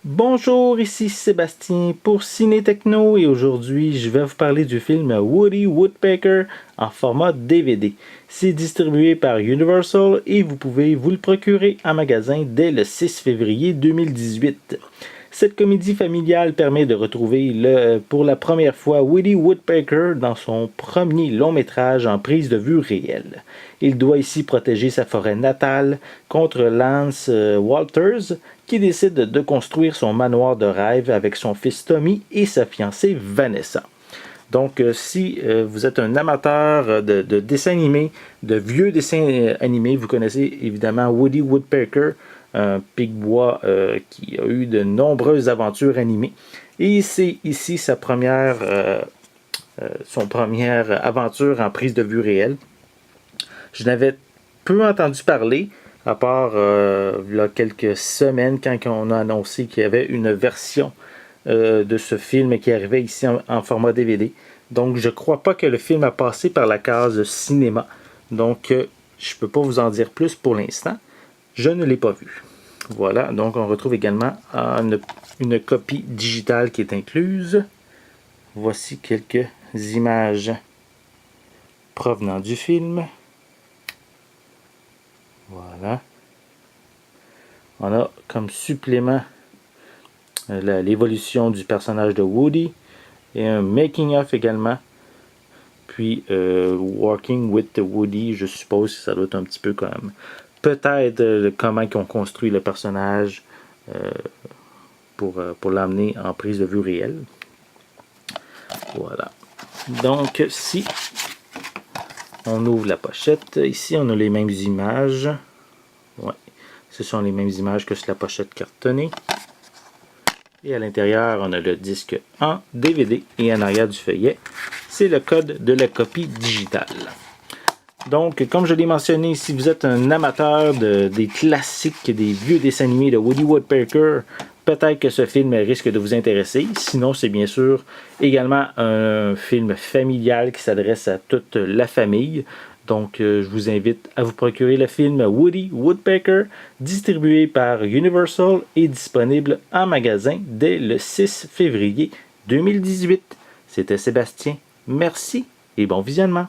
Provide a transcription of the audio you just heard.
Bonjour, ici Sébastien pour Ciné Techno et aujourd'hui je vais vous parler du film Woody Woodpecker en format DVD. C'est distribué par Universal et vous pouvez vous le procurer en magasin dès le 6 février 2018. Cette comédie familiale permet de retrouver pour la première fois Woody Woodpecker dans son premier long métrage en prise de vue réelle. Il doit ici protéger sa forêt natale contre Lance Walters qui décide de construire son manoir de rêve avec son fils Tommy et sa fiancée Vanessa. Donc, si vous êtes un amateur de dessins animés, de vieux dessins animés, vous connaissez évidemment Woody Woodpecker, un pigbois qui a eu de nombreuses aventures animées. Et c'est ici son première aventure en prise de vue réelle. Je n'avais peu entendu parler, à part il y a quelques semaines, quand on a annoncé qu'il y avait une version de ce film qui arrivait ici en format DVD. Donc, je ne crois pas que le film a passé par la case cinéma. Donc, je ne peux pas vous en dire plus pour l'instant. Je ne l'ai pas vu. Voilà, donc on retrouve également une copie digitale qui est incluse. Voici quelques images provenant du film. Voilà. On a comme supplément l'évolution du personnage de Woody et un making-of également. Puis Walking with the Woody, je suppose que ça doit être un petit peu comme peut-être comment ils ont construit le personnage pour l'amener en prise de vue réelle. Voilà. Donc, si on ouvre la pochette, ici on a les mêmes images. Ouais, ce sont les mêmes images que sur la pochette cartonnée. Et à l'intérieur, on a le disque en DVD et en arrière du feuillet, c'est le code de la copie digitale. Donc, comme je l'ai mentionné, si vous êtes un amateur des classiques, des vieux dessins animés de Woody Woodpecker, peut-être que ce film risque de vous intéresser. Sinon, c'est bien sûr également un film familial qui s'adresse à toute la famille. Donc, je vous invite à vous procurer le film Woody Woodpecker, distribué par Universal et disponible en magasin dès le 6 février 2018. C'était Sébastien. Merci et bon visionnement.